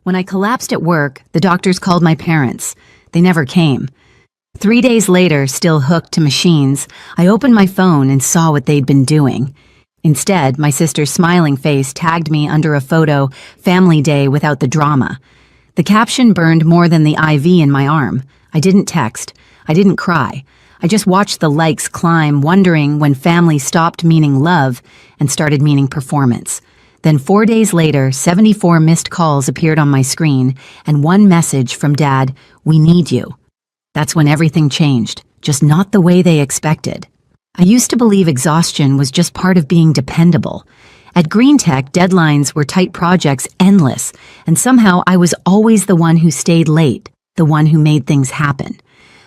When I collapsed at work, the doctors called my parents. They never came. 3 days later, still hooked to machines, I opened my phone and saw what they'd been doing. Instead, my sister's smiling face tagged me under a photo, "Family Day without the drama." The caption burned more than the IV in my arm. I didn't text. I didn't cry. I just watched the likes climb, wondering when family stopped meaning love and started meaning performance. Then 4 days later, 74 missed calls appeared on my screen, and one message from Dad, "We need you." That's when everything changed, just not the way they expected. I used to believe exhaustion was just part of being dependable. At Green Tech, deadlines were tight projects, endless, and somehow I was always the one who stayed late, the one who made things happen.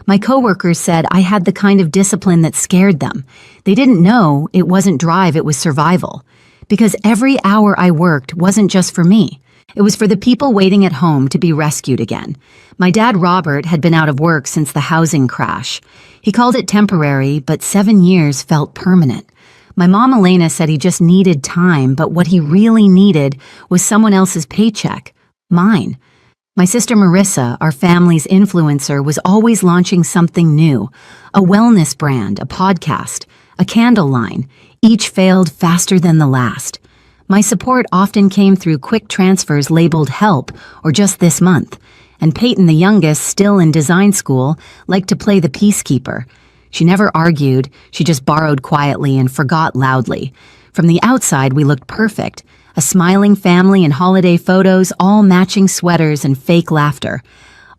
My coworkers said I had the kind of discipline that scared them. They didn't know it wasn't drive, it was survival. Because every hour I worked wasn't just for me. It was for the people waiting at home to be rescued again. My dad, Robert, had been out of work since the housing crash. He called it temporary, but 7 years felt permanent. My mom, Elena, said he just needed time, but what he really needed was someone else's paycheck. Mine. My sister Marissa, our family's influencer, was always launching something new. A wellness brand, a podcast, a candle line. Each failed faster than the last. My support often came through quick transfers labeled help or just this month. And Peyton, the youngest, still in design school, liked to play the peacekeeper. She never argued, she just borrowed quietly and forgot loudly. From the outside, we looked perfect. A smiling family in holiday photos, all matching sweaters and fake laughter.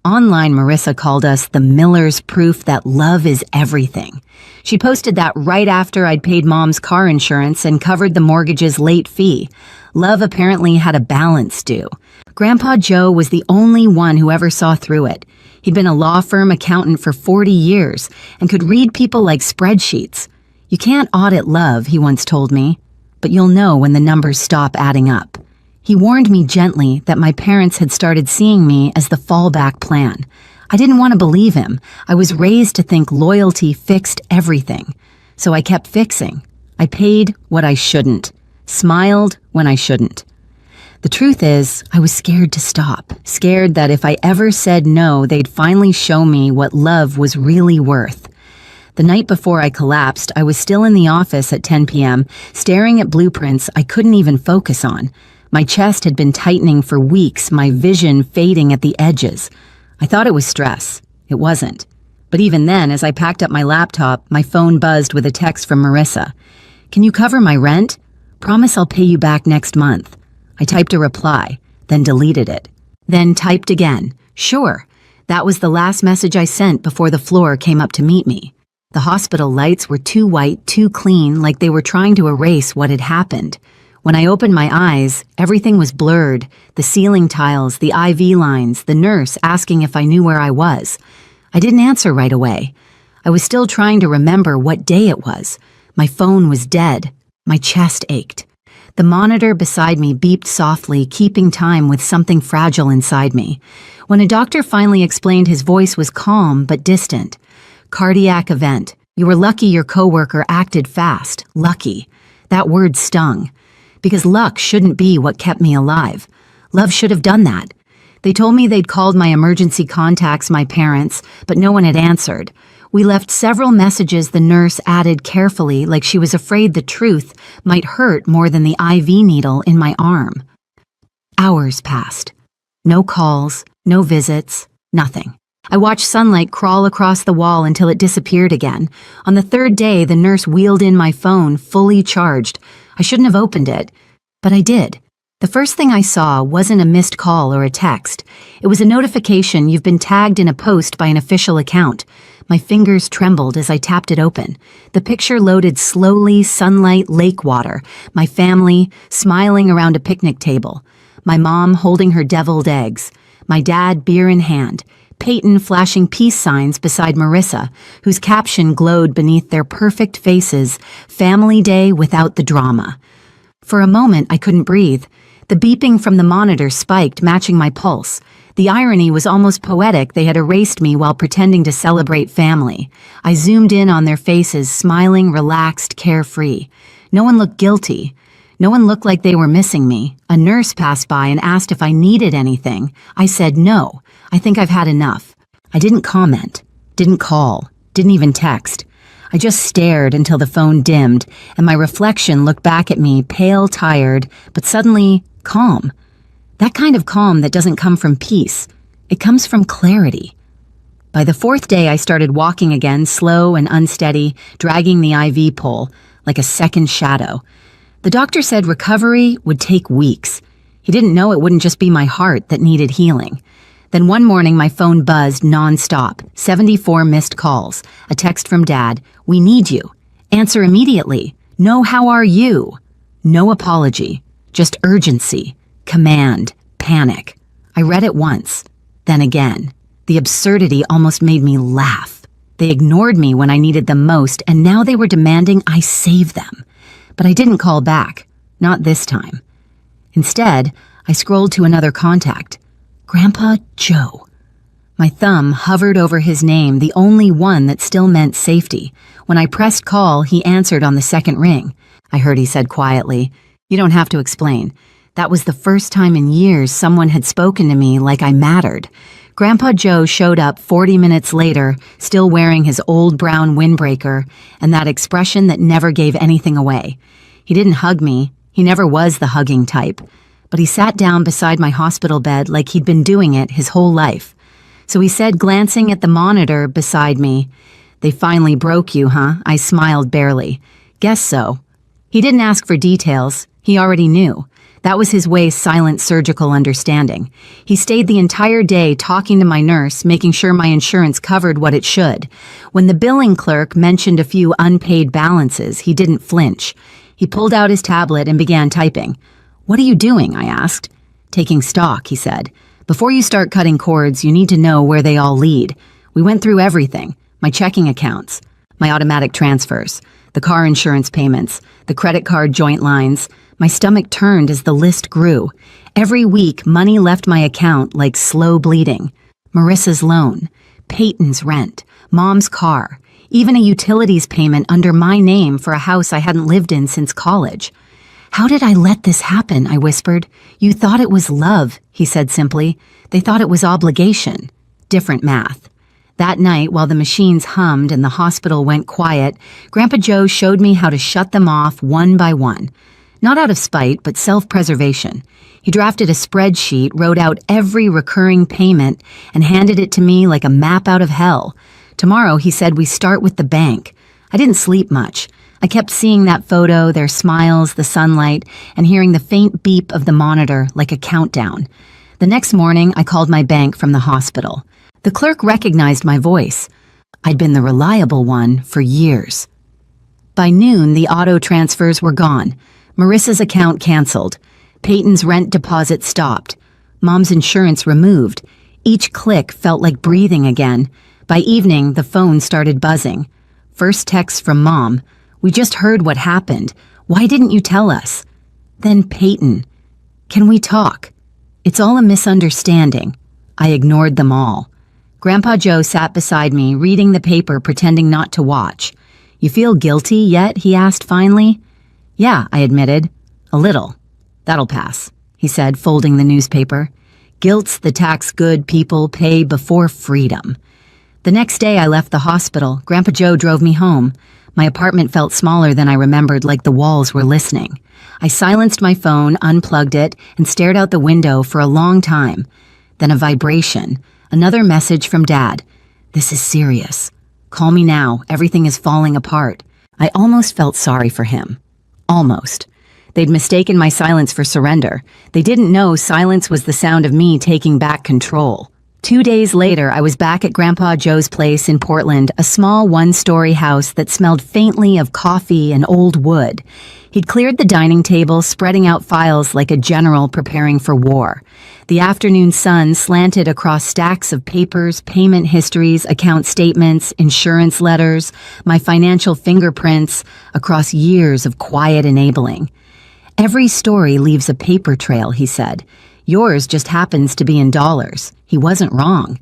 Online, Marissa called us the Miller's proof that love is everything. She posted that right after I'd paid Mom's car insurance and covered the mortgage's late fee. Love apparently had a balance due. Grandpa Joe was the only one who ever saw through it. He'd been a law firm accountant for 40 years and could read people like spreadsheets. "You can't audit love," he once told me, "but you'll know when the numbers stop adding up." He warned me gently that my parents had started seeing me as the fallback plan. I didn't want to believe him. I was raised to think loyalty fixed everything. So I kept fixing. I paid what I shouldn't, smiled when I shouldn't. The truth is, I was scared to stop, scared that if I ever said no, they'd finally show me what love was really worth. The night before I collapsed, I was still in the office at 10 p.m., staring at blueprints I couldn't even focus on. My chest had been tightening for weeks, my vision fading at the edges. I thought it was stress. It wasn't. But even then, as I packed up my laptop, my phone buzzed with a text from Marissa. "Can you cover my rent? Promise I'll pay you back next month." I typed a reply, then deleted it. Then typed again. Sure. That was the last message I sent before the floor came up to meet me. The hospital lights were too white, too clean, like they were trying to erase what had happened. When I opened my eyes, everything was blurred. The ceiling tiles, the IV lines, the nurse asking if I knew where I was. I didn't answer right away. I was still trying to remember what day it was. My phone was dead. My chest ached. The monitor beside me beeped softly, keeping time with something fragile inside me. When a doctor finally explained, his voice was calm but distant. "Cardiac event. You were lucky your coworker acted fast. Lucky." That word stung. Because luck shouldn't be what kept me alive. Love should have done that. They told me they'd called my emergency contacts, my parents, but no one had answered. We left several messages the nurse added carefully, like she was afraid the truth might hurt more than the IV needle in my arm. Hours passed. No calls, no visits, nothing. I watched sunlight crawl across the wall until it disappeared again. On the third day, the nurse wheeled in my phone, fully charged. I shouldn't have opened it, but I did. The first thing I saw wasn't a missed call or a text. It was a notification: "You've been tagged in a post by an official account." My fingers trembled as I tapped it open. The picture loaded slowly, sunlight, lake water, my family smiling around a picnic table, my mom holding her deviled eggs, my dad beer in hand, Peyton flashing peace signs beside Marissa, whose caption glowed beneath their perfect faces, "Family Day without the drama." For a moment, I couldn't breathe. The beeping from the monitor spiked, matching my pulse. The irony was almost poetic. They had erased me while pretending to celebrate family. I zoomed in on their faces, smiling, relaxed, carefree. No one looked guilty. No one looked like they were missing me. A nurse passed by and asked if I needed anything. I said no. I think I've had enough. I didn't comment, didn't call, didn't even text. I just stared until the phone dimmed, and my reflection looked back at me, pale, tired, but suddenly calm. That kind of calm that doesn't come from peace. It comes from clarity. By the fourth day, I started walking again, slow and unsteady, dragging the IV pole, like a second shadow. The doctor said recovery would take weeks. He didn't know it wouldn't just be my heart that needed healing. Then one morning, my phone buzzed nonstop, 74 missed calls, a text from Dad, "We need you. Answer immediately. No, how are you?" No apology, just urgency, command, panic. I read it once, then again. The absurdity almost made me laugh. They ignored me when I needed them most, and now they were demanding I save them. But I didn't call back, not this time. Instead, I scrolled to another contact. Grandpa Joe. My thumb hovered over his name, the only one that still meant safety. When I pressed call, he answered on the second ring. I heard he said quietly, "You don't have to explain." That was the first time in years someone had spoken to me like I mattered. Grandpa Joe showed up 40 minutes later, still wearing his old brown windbreaker and that expression that never gave anything away. He didn't hug me. He never was the hugging type. But he sat down beside my hospital bed like he'd been doing it his whole life. So he said, glancing at the monitor beside me, "They finally broke you, huh?" I smiled barely. "Guess so." He didn't ask for details. He already knew. That was his way, silent surgical understanding. He stayed the entire day talking to my nurse, making sure my insurance covered what it should. When the billing clerk mentioned a few unpaid balances, he didn't flinch. He pulled out his tablet and began typing. "What are you doing?" I asked. "Taking stock," he said. "Before you start cutting cords, you need to know where they all lead. We went through everything. My checking accounts, my automatic transfers, the car insurance payments, the credit card joint lines." My stomach turned as the list grew. Every week, money left my account like slow bleeding. Marissa's loan, Peyton's rent, Mom's car, even a utilities payment under my name for a house I hadn't lived in since college. "How did I let this happen?" I whispered. "You thought it was love," he said simply. "They thought it was obligation." Different math. That night, while the machines hummed and the hospital went quiet, Grandpa Joe showed me how to shut them off one by one. Not out of spite, but self-preservation. He drafted a spreadsheet, wrote out every recurring payment, and handed it to me like a map out of hell. Tomorrow, he said, we start with the bank. I didn't sleep much. I kept seeing that photo, their smiles, the sunlight, and hearing the faint beep of the monitor like a countdown. The next morning, I called my bank from the hospital. The clerk recognized my voice. I'd been the reliable one for years. By noon, the auto transfers were gone. Marissa's account canceled. Peyton's rent deposit stopped. Mom's insurance removed. Each click felt like breathing again. By evening, the phone started buzzing. First text from Mom. "We just heard what happened. Why didn't you tell us?" Then Peyton. "Can we talk?" "It's all a misunderstanding." I ignored them all. Grandpa Joe sat beside me, reading the paper, pretending not to watch. "You feel guilty yet?" he asked finally. "Yeah," I admitted. "A little. That'll pass," he said, folding the newspaper. "Guilt's the tax good people pay before freedom." The next day I left the hospital. Grandpa Joe drove me home. My apartment felt smaller than I remembered, like the walls were listening. I silenced my phone, unplugged it, and stared out the window for a long time. Then a vibration. Another message from Dad. "This is serious. Call me now. Everything is falling apart." I almost felt sorry for him. Almost. They'd mistaken my silence for surrender. They didn't know silence was the sound of me taking back control. 2 days later, I was back at Grandpa Joe's place in Portland, a small one-story house that smelled faintly of coffee and old wood. He'd cleared the dining table, spreading out files like a general preparing for war. The afternoon sun slanted across stacks of papers, payment histories, account statements, insurance letters, my financial fingerprints, across years of quiet enabling. "Every story leaves a paper trail," he said. "Yours just happens to be in dollars." He wasn't wrong.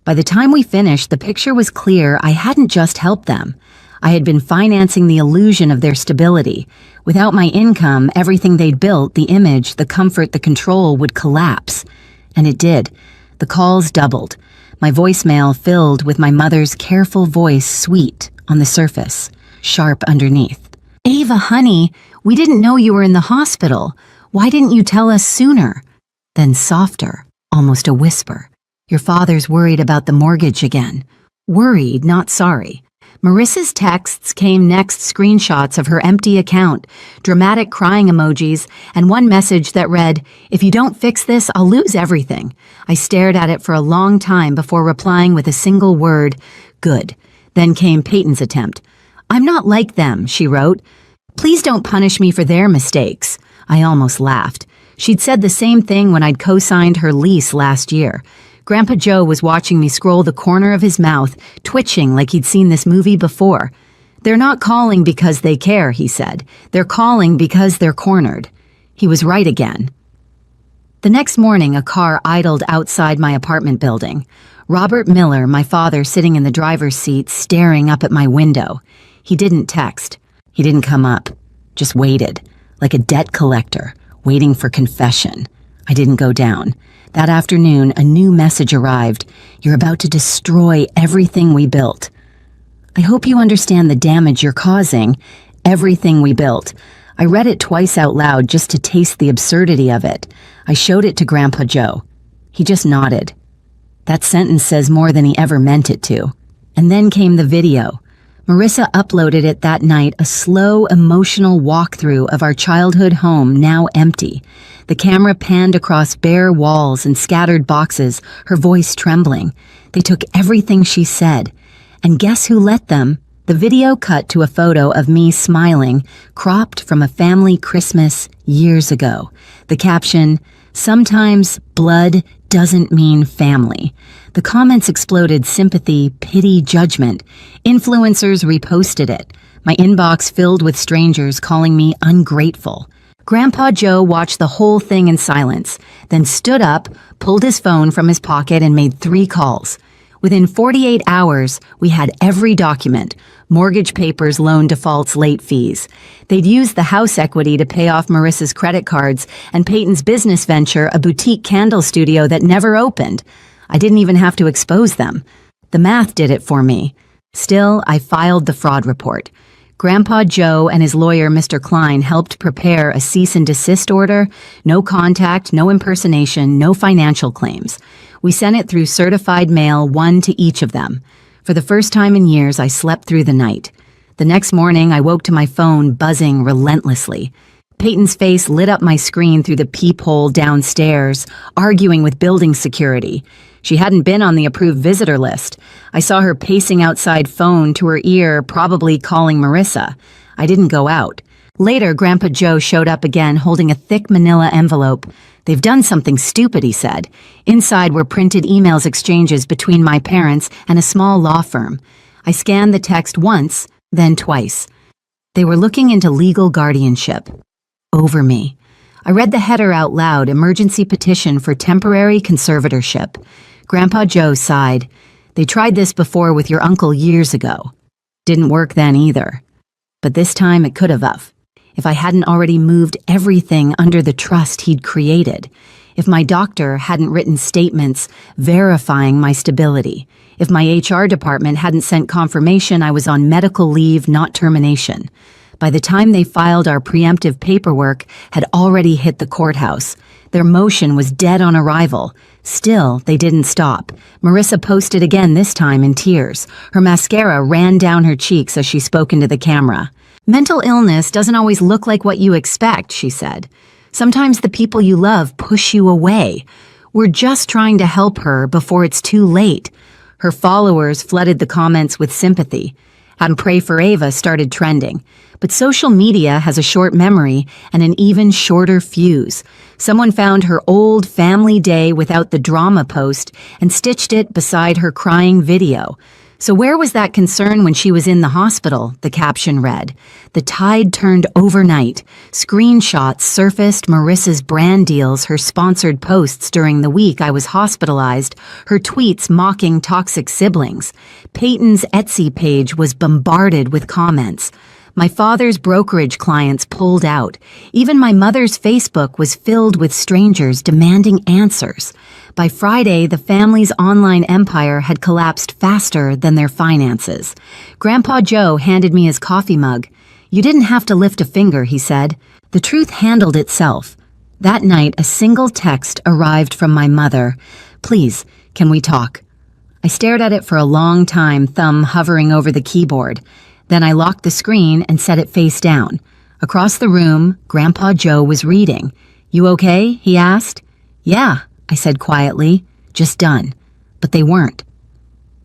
By the time we finished, the picture was clear. I hadn't just helped them. I had been financing the illusion of their stability. Without my income, everything they'd built, the image, the comfort, the control, would collapse. And it did. The calls doubled. My voicemail filled with my mother's careful voice, sweet on the surface, sharp underneath. "Ava, honey, we didn't know you were in the hospital. Why didn't you tell us sooner?" Then softer, almost a whisper. "Your father's worried about the mortgage again." Worried, not sorry. Marissa's texts came next, screenshots of her empty account, dramatic crying emojis, and one message that read, "If you don't fix this, I'll lose everything." I stared at it for a long time before replying with a single word, "Good." Then came Peyton's attempt. "I'm not like them," she wrote. "Please don't punish me for their mistakes." I almost laughed. She'd said the same thing when I'd co-signed her lease last year. Grandpa Joe was watching me scroll the corner of his mouth, twitching like he'd seen this movie before. "They're not calling because they care," he said. "They're calling because they're cornered." He was right again. The next morning, a car idled outside my apartment building. Robert Miller, my father, sitting in the driver's seat, staring up at my window. He didn't text. He didn't come up. Just waited, like a debt collector, waiting for confession. I didn't go down. That afternoon, a new message arrived. "You're about to destroy everything we built." "I hope you understand the damage you're causing." Everything we built. I read it twice out loud just to taste the absurdity of it. I showed it to Grandpa Joe. He just nodded. That sentence says more than he ever meant it to. And then came the video. Marissa uploaded it that night, a slow, emotional walkthrough of our childhood home, now empty. The camera panned across bare walls and scattered boxes, her voice trembling. They took everything she said. And guess who let them? The video cut to a photo of me smiling, cropped from a family Christmas years ago. The caption, "Sometimes blood doesn't mean family." The comments exploded: sympathy, pity, judgment. Influencers reposted it. My inbox filled with strangers calling me ungrateful. Grandpa Joe watched the whole thing in silence, then stood up, pulled his phone from his pocket, and made 3 calls. Within 48 hours, we had every document: mortgage papers, loan defaults, late fees. They'd used the house equity to pay off Marissa's credit cards and Peyton's business venture, a boutique candle studio that never opened. I didn't even have to expose them. The math did it for me. Still, I filed the fraud report. Grandpa Joe and his lawyer, Mr. Klein, helped prepare a cease and desist order. No contact, no impersonation, no financial claims. We sent it through certified mail, 1 to each of them. For the first time in years, I slept through the night. The next morning, I woke to my phone buzzing relentlessly. Peyton's face lit up my screen through the peephole downstairs, arguing with building security. She hadn't been on the approved visitor list. I saw her pacing outside, phone to her ear, probably calling Marissa. I didn't go out. Later, Grandpa Joe showed up again, holding a thick manila envelope. "They've done something stupid," he said. Inside were printed emails exchanges between my parents and a small law firm. I scanned the text once, then twice. They were looking into legal guardianship. Over me. I read the header out loud: emergency petition for temporary conservatorship. Grandpa Joe sighed. "They tried this before with your uncle years ago. Didn't work then either. But this time it could have. If I hadn't already moved everything under the trust he'd created. If my doctor hadn't written statements verifying my stability. If my HR department hadn't sent confirmation I was on medical leave, not termination. By the time they filed, our preemptive paperwork had already hit the courthouse. Their motion was dead on arrival. Still, they didn't stop. Marissa posted again, this time in tears. Her mascara ran down her cheeks as she spoke into the camera. "Mental illness doesn't always look like what you expect," she said. "Sometimes the people you love push you away. We're just trying to help her before it's too late." Her followers flooded the comments with sympathy. And "Pray for Ava" started trending. But social media has a short memory and an even shorter fuse. Someone found her old family day without the drama post and stitched it beside her crying video. So where was that concern when she was in the hospital? The caption read. The tide turned overnight. Screenshots surfaced Marissa's brand deals, her sponsored posts during the week I was hospitalized, her tweets mocking toxic siblings. Peyton's Etsy page was bombarded with comments. My father's brokerage clients pulled out. Even my mother's Facebook was filled with strangers demanding answers. By Friday, the family's online empire had collapsed faster than their finances. Grandpa Joe handed me his coffee mug. You didn't have to lift a finger, he said. The truth handled itself. That night, a single text arrived from my mother. Please, can we talk? I stared at it for a long time, thumb hovering over the keyboard. Then I locked the screen and set it face down. Across the room, Grandpa Joe was reading. You okay? He asked. Yeah, I said quietly. Just done. But they weren't.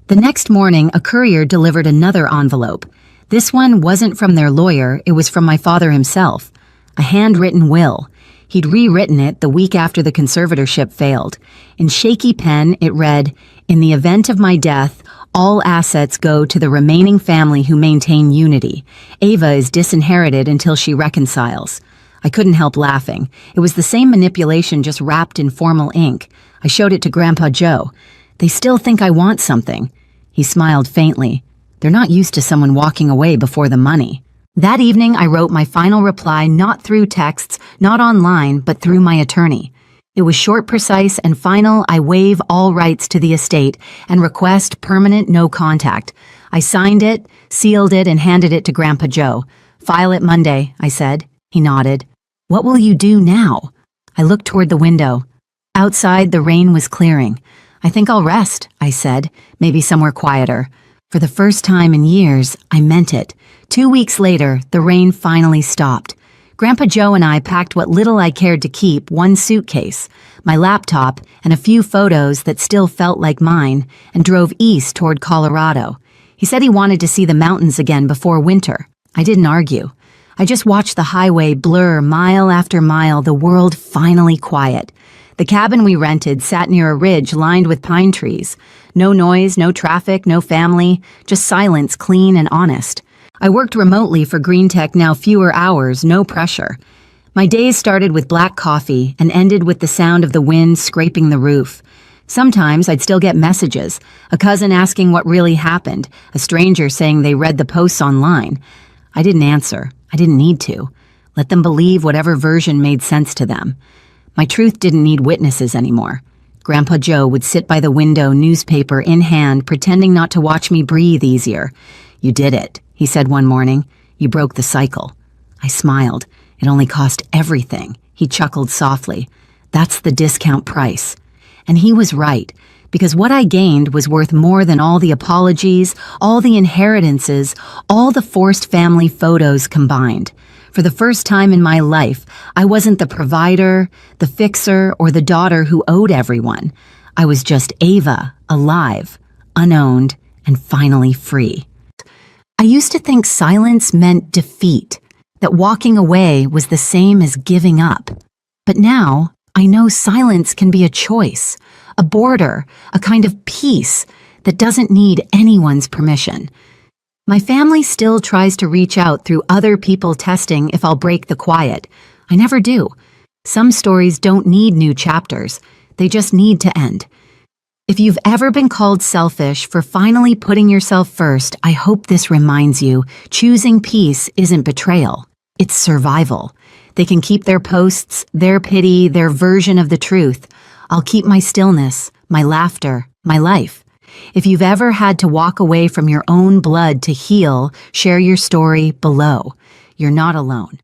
The next morning, a courier delivered another envelope. This one wasn't from their lawyer, it was from my father himself. A handwritten will. He'd rewritten it the week after the conservatorship failed. In shaky pen, it read, In the event of my death, all assets go to the remaining family who maintain unity. Ava is disinherited until she reconciles. I couldn't help laughing. It was the same manipulation, just wrapped in formal ink. I showed it to Grandpa Joe. They still think I want something. He smiled faintly. They're not used to someone walking away before the money. That evening, I wrote my final reply not through texts, not online, but through my attorney. It was short, precise, and final. I waive all rights to the estate and request permanent no contact. I signed it, sealed it, and handed it to Grandpa Joe. File it Monday, I said. He nodded. What will you do now? I looked toward the window. Outside, the rain was clearing. I think I'll rest, I said, maybe somewhere quieter. For the first time in years, I meant it. 2 weeks later, the rain finally stopped. Grandpa Joe and I packed what little I cared to keep, one suitcase, my laptop, and a few photos that still felt like mine, and drove east toward Colorado. He said he wanted to see the mountains again before winter. I didn't argue. I just watched the highway blur mile after mile, the world finally quiet. The cabin we rented sat near a ridge lined with pine trees. No noise, no traffic, no family, just silence, clean and honest. I worked remotely for Green Tech, now fewer hours, no pressure. My days started with black coffee and ended with the sound of the wind scraping the roof. Sometimes I'd still get messages, a cousin asking what really happened, a stranger saying they read the posts online. I didn't answer. I didn't need to. Let them believe whatever version made sense to them. My truth didn't need witnesses anymore. Grandpa Joe would sit by the window, newspaper in hand, pretending not to watch me breathe easier. You did it, he said one morning. You broke the cycle. I smiled. It only cost everything. He chuckled softly. That's the discount price. And he was right, because what I gained was worth more than all the apologies, all the inheritances, all the forced family photos combined. For the first time in my life, I wasn't the provider, the fixer, or the daughter who owed everyone. I was just Ava, alive, unowned, and finally free. I used to think silence meant defeat, that walking away was the same as giving up. But now, I know silence can be a choice, a border, a kind of peace that doesn't need anyone's permission. My family still tries to reach out through other people testing if I'll break the quiet. I never do. Some stories don't need new chapters. They just need to end. If you've ever been called selfish for finally putting yourself first, I hope this reminds you, choosing peace isn't betrayal. It's survival. They can keep their posts, their pity, their version of the truth. I'll keep my stillness, my laughter, my life. If you've ever had to walk away from your own blood to heal, share your story below. You're not alone.